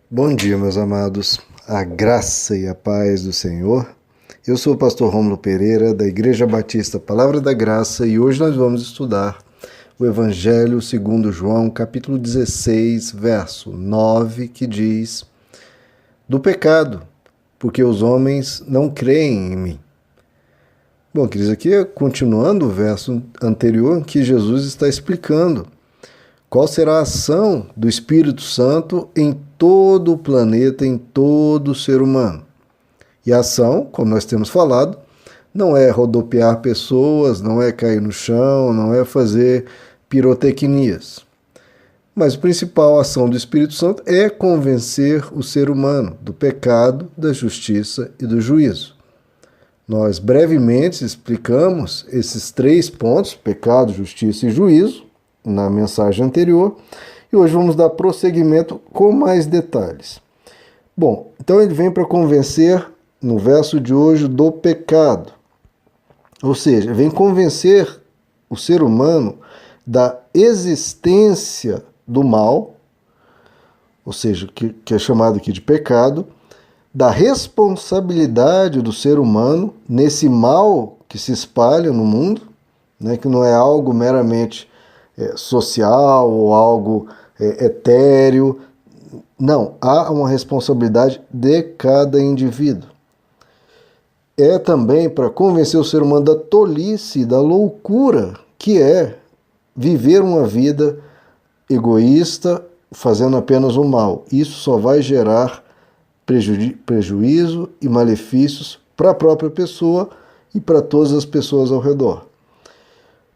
Bom dia, meus amados. A graça e a paz do Senhor. Eu sou o pastor Rômulo Pereira, da Igreja Batista Palavra da Graça, e hoje nós vamos estudar o Evangelho segundo João, capítulo 16, verso 9, que diz: do pecado, porque os homens não creem em mim. Bom, queridos, aqui continuando o verso anterior, que Jesus está explicando qual será a ação do Espírito Santo em todo o planeta, em todo o ser humano. E a ação, como nós temos falado, não é rodopiar pessoas, não é cair no chão, não é fazer pirotecnias. Mas a principal ação do Espírito Santo é convencer o ser humano do pecado, da justiça e do juízo. Nós brevemente explicamos esses 3 pontos, pecado, justiça e juízo, na mensagem anterior, e hoje vamos dar prosseguimento com mais detalhes. Bom, então ele vem para convencer, no verso de hoje, do pecado. Ou seja, vem convencer o ser humano da existência do mal, ou seja, que é chamado aqui de pecado, da responsabilidade do ser humano nesse mal que se espalha no mundo, né, que não é algo meramente social ou algo etéreo. Não, há uma responsabilidade de cada indivíduo. É também para convencer o ser humano da tolice e da loucura que é viver uma vida egoísta, fazendo apenas o mal. Isso só vai gerar prejuízo e malefícios para a própria pessoa e para todas as pessoas ao redor.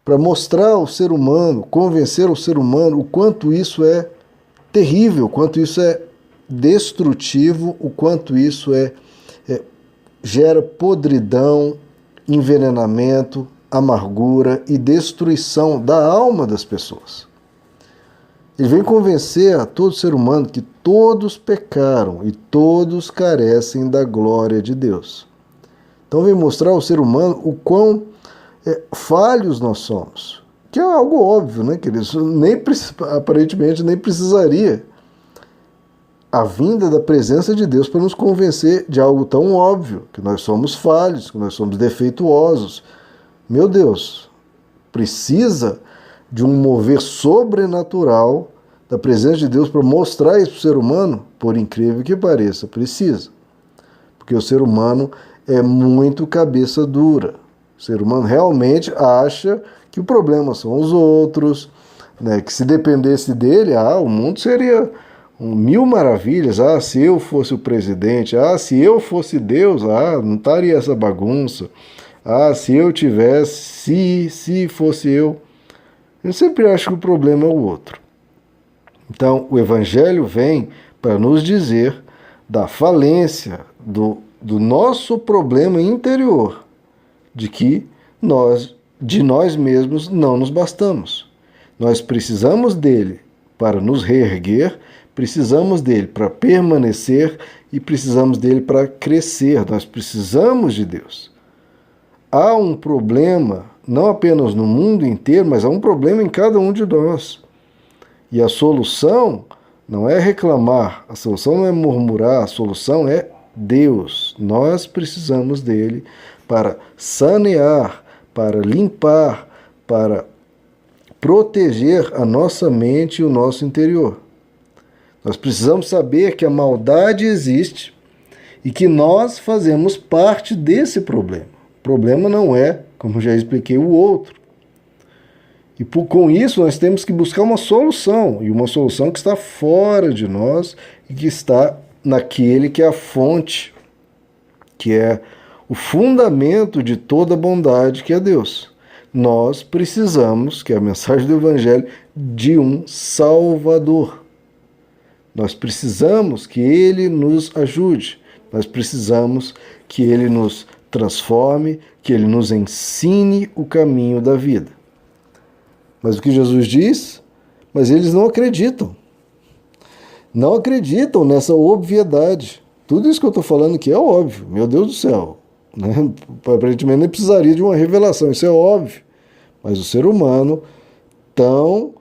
Para mostrar ao ser humano, convencer o ser humano o quanto isso é terrível, o quanto isso é destrutivo, o quanto isso gera podridão, envenenamento, amargura e destruição da alma das pessoas. Ele vem convencer a todo ser humano que todos pecaram e todos carecem da glória de Deus. Então vem mostrar ao ser humano o quão falhos nós somos, que é algo óbvio, né, queridos? Aparentemente nem precisaria a vinda da presença de Deus para nos convencer de algo tão óbvio, que nós somos falhos, que nós somos defeituosos. Meu Deus, precisa de um mover sobrenatural da presença de Deus para mostrar isso para o ser humano? Por incrível que pareça, precisa. Porque o ser humano é muito cabeça dura. O ser humano realmente acha que o problema são os outros, né? Que se dependesse dele, o mundo seria mil maravilhas. Se eu fosse o presidente, se eu fosse Deus, não estaria essa bagunça. Se eu tivesse, se fosse eu. Eu sempre acho que o problema é o outro. Então, o Evangelho vem para nos dizer da falência, do nosso problema interior, de que de nós mesmos não nos bastamos. Nós precisamos dele para nos reerguer, precisamos dele para permanecer e precisamos dele para crescer. Nós precisamos de Deus. Há um problema, não apenas no mundo inteiro, mas há um problema em cada um de nós. E a solução não é reclamar, a solução não é murmurar, a solução é Deus. Nós precisamos dele para sanear, para limpar, para proteger a nossa mente e o nosso interior. Nós precisamos saber que a maldade existe e que nós fazemos parte desse problema. O problema não é, como já expliquei, o outro. E com isso nós temos que buscar uma solução, e uma solução que está fora de nós e que está naquele que é a fonte, que é o fundamento de toda bondade, que é Deus. Nós precisamos, que é a mensagem do Evangelho, de um Salvador. Nós precisamos que Ele nos ajude. Nós precisamos que Ele nos transforme, que Ele nos ensine o caminho da vida. Mas o que Jesus diz? Mas eles não acreditam. Não acreditam nessa obviedade. Tudo isso que eu estou falando aqui é óbvio. Meu Deus do céu. Né? Aparentemente nem precisaria de uma revelação. Isso é óbvio. Mas o ser humano, tão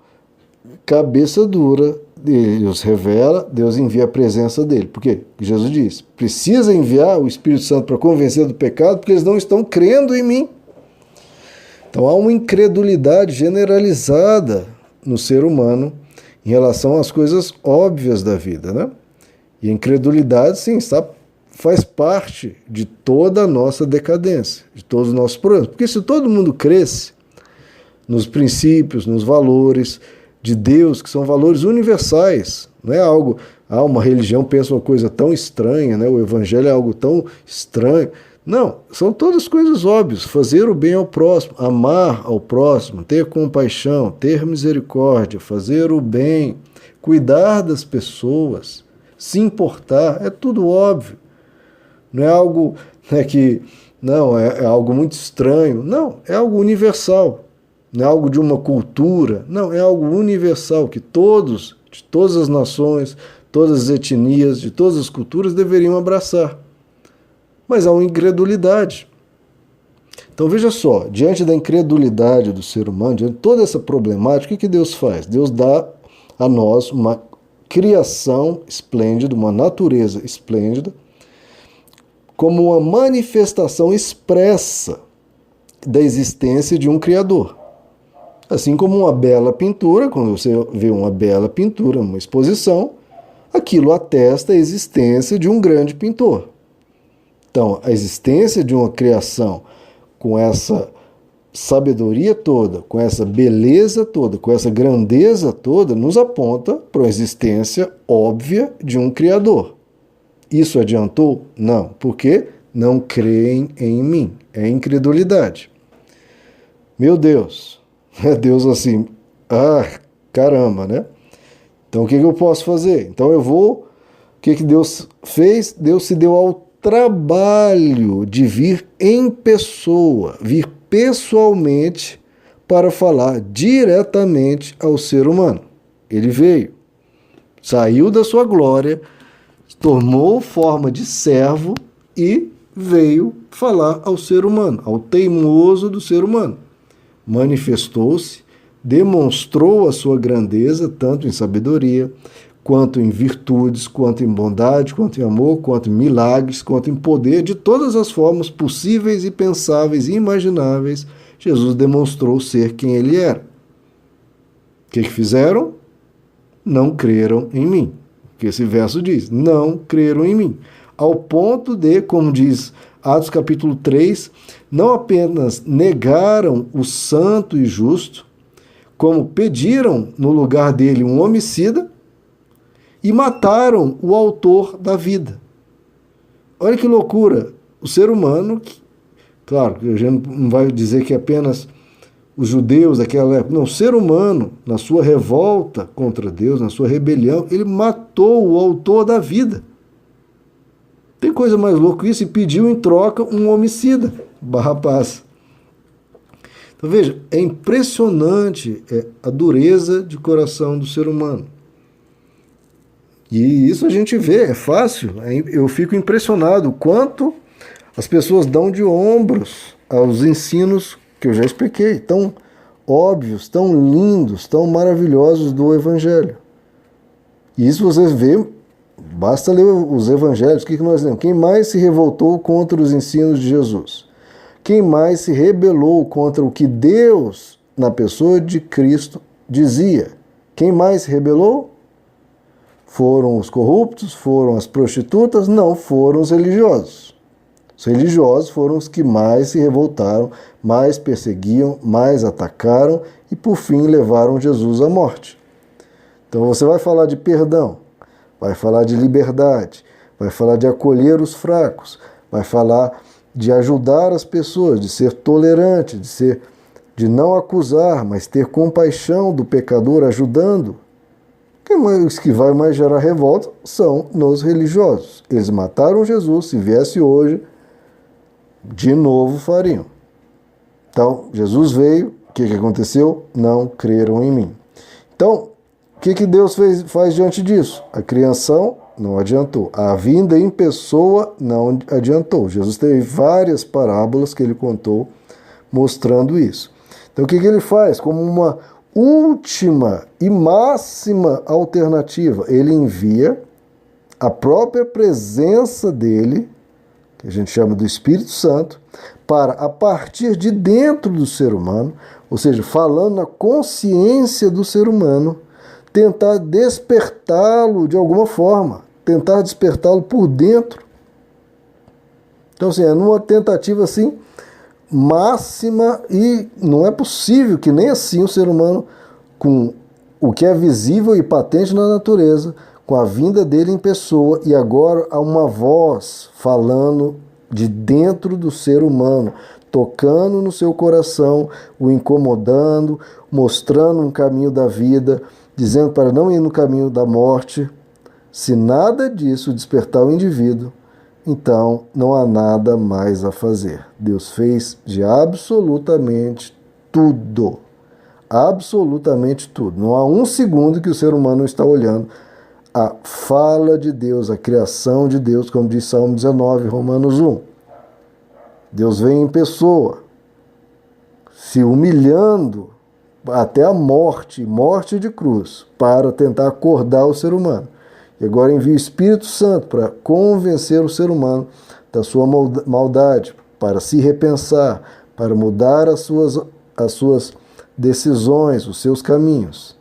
cabeça dura, Deus revela, Deus envia a presença dele. Por quê? Porque Jesus diz, precisa enviar o Espírito Santo para convencer do pecado, porque eles não estão crendo em mim. Então há uma incredulidade generalizada no ser humano em relação às coisas óbvias da vida, né? E a incredulidade, sim, faz parte de toda a nossa decadência, de todos os nossos problemas. Porque se todo mundo cresce nos princípios, nos valores de Deus, que são valores universais, não é algo, uma religião pensa uma coisa tão estranha, né? O evangelho é algo tão estranho. Não, são todas coisas óbvias. Fazer o bem ao próximo, amar ao próximo, ter compaixão, ter misericórdia, fazer o bem, cuidar das pessoas, se importar, é tudo óbvio. Não é algo, né, que não é algo muito estranho. Não, é algo universal. Não é algo de uma cultura. Não, é algo universal que todos, de todas as nações, todas as etnias, de todas as culturas deveriam abraçar. Mas há uma incredulidade. Então veja só, diante da incredulidade do ser humano, diante de toda essa problemática, o que Deus faz? Deus dá a nós uma criação esplêndida, uma natureza esplêndida, como uma manifestação expressa da existência de um Criador. Assim como uma bela pintura, quando você vê uma bela pintura, uma exposição, aquilo atesta a existência de um grande pintor. Então, a existência de uma criação com essa sabedoria toda, com essa beleza toda, com essa grandeza toda, nos aponta para a existência óbvia de um Criador. Isso adiantou? Não, porque não creem em mim. É incredulidade. Meu Deus, é Deus assim, caramba, né? Então o que eu posso fazer? Então o que Deus fez? Deus se deu ao trabalho de vir em pessoa, vir pessoalmente para falar diretamente ao ser humano. Ele veio, saiu da sua glória, tomou forma de servo e veio falar ao ser humano, ao teimoso do ser humano. Manifestou-se, demonstrou a sua grandeza, tanto em sabedoria, quanto em virtudes, quanto em bondade, quanto em amor, quanto em milagres, quanto em poder, de todas as formas possíveis e pensáveis e imagináveis, Jesus demonstrou ser quem ele era. O que fizeram? Não creram em mim. Que esse verso diz, não creram em mim. Ao ponto de, como diz Atos capítulo 3, não apenas negaram o santo e justo, como pediram no lugar dele um homicida e mataram o autor da vida. Olha que loucura. O ser humano, claro, a gente não vai dizer que é apenas os judeus daquela época, não, o ser humano, na sua revolta contra Deus, na sua rebelião, ele matou o autor da vida. Tem coisa mais louca que isso? E pediu em troca um homicida, Barrabás. Então veja, é impressionante a dureza de coração do ser humano. E isso a gente vê, é fácil. Eu fico impressionado o quanto as pessoas dão de ombros aos ensinos que eu já expliquei, tão óbvios, tão lindos, tão maravilhosos do Evangelho. E isso você vê, basta ler os Evangelhos, o que nós lemos? Quem mais se revoltou contra os ensinos de Jesus? Quem mais se rebelou contra o que Deus, na pessoa de Cristo, dizia? Quem mais se rebelou? Foram os corruptos? Foram as prostitutas? Não, foram os religiosos. Os religiosos foram os que mais se revoltaram, mais perseguiam, mais atacaram e, por fim, levaram Jesus à morte. Então você vai falar de perdão, vai falar de liberdade, vai falar de acolher os fracos, vai falar de ajudar as pessoas, de ser tolerante, de não acusar, mas ter compaixão do pecador, ajudando. Os que vai mais gerar revolta são nos religiosos. Eles mataram Jesus, se viesse hoje, de novo fariam. Então, Jesus veio, o que aconteceu? Não creram em mim. Então, o que Deus faz diante disso? A criação não adiantou. A vinda em pessoa não adiantou. Jesus teve várias parábolas que ele contou mostrando isso. Então, o que ele faz? Como uma última e máxima alternativa. Ele envia a própria presença dele, que a gente chama do Espírito Santo, para, a partir de dentro do ser humano, ou seja, falando na consciência do ser humano, tentar despertá-lo de alguma forma, tentar despertá-lo por dentro. Então, assim, é numa tentativa assim máxima, e não é possível que nem assim o ser humano, com o que é visível e patente na natureza, com a vinda dele em pessoa, e agora há uma voz falando de dentro do ser humano, tocando no seu coração, o incomodando, mostrando um caminho da vida, dizendo para não ir no caminho da morte. Se nada disso despertar o indivíduo, então não há nada mais a fazer. Deus fez de absolutamente tudo. Absolutamente tudo. Não há um segundo que o ser humano está olhando a fala de Deus, a criação de Deus, como diz Salmo 19, Romanos 1. Deus vem em pessoa, se humilhando até a morte, morte de cruz, para tentar acordar o ser humano. E agora envia o Espírito Santo para convencer o ser humano da sua maldade, para se repensar, para mudar as suas decisões, os seus caminhos.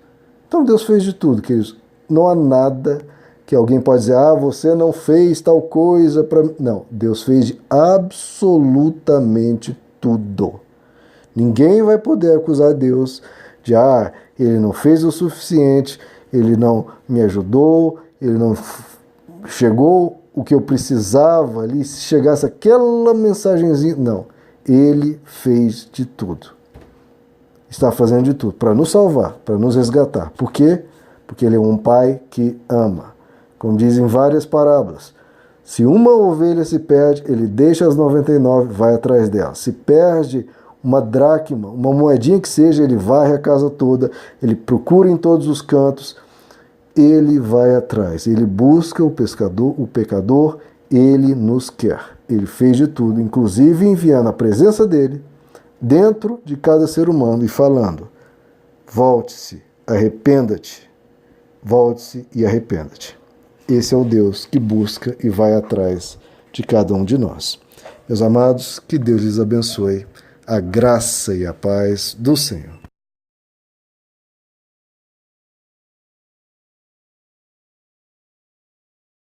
Então Deus fez de tudo, queridos. Não há nada que alguém pode dizer, você não fez tal coisa para... Não, Deus fez de absolutamente tudo. Ninguém vai poder acusar Deus de, ele não fez o suficiente, ele não me ajudou, ele não chegou o que eu precisava ali, se chegasse aquela mensagenzinha. Não, ele fez de tudo. Está fazendo de tudo para nos salvar, para nos resgatar. Por quê? Porque ele é um pai que ama. Como dizem várias parábolas, se uma ovelha se perde, ele deixa as 99 e vai atrás dela. Se perde uma dracma, uma moedinha que seja, ele varre a casa toda, ele procura em todos os cantos, ele vai atrás, ele busca o pecador, ele nos quer. Ele fez de tudo, inclusive enviando a presença dele dentro de cada ser humano e falando, volte-se, arrependa-te, volte-se e arrependa-te. Esse é o Deus que busca e vai atrás de cada um de nós. Meus amados, que Deus lhes abençoe, a graça e a paz do Senhor.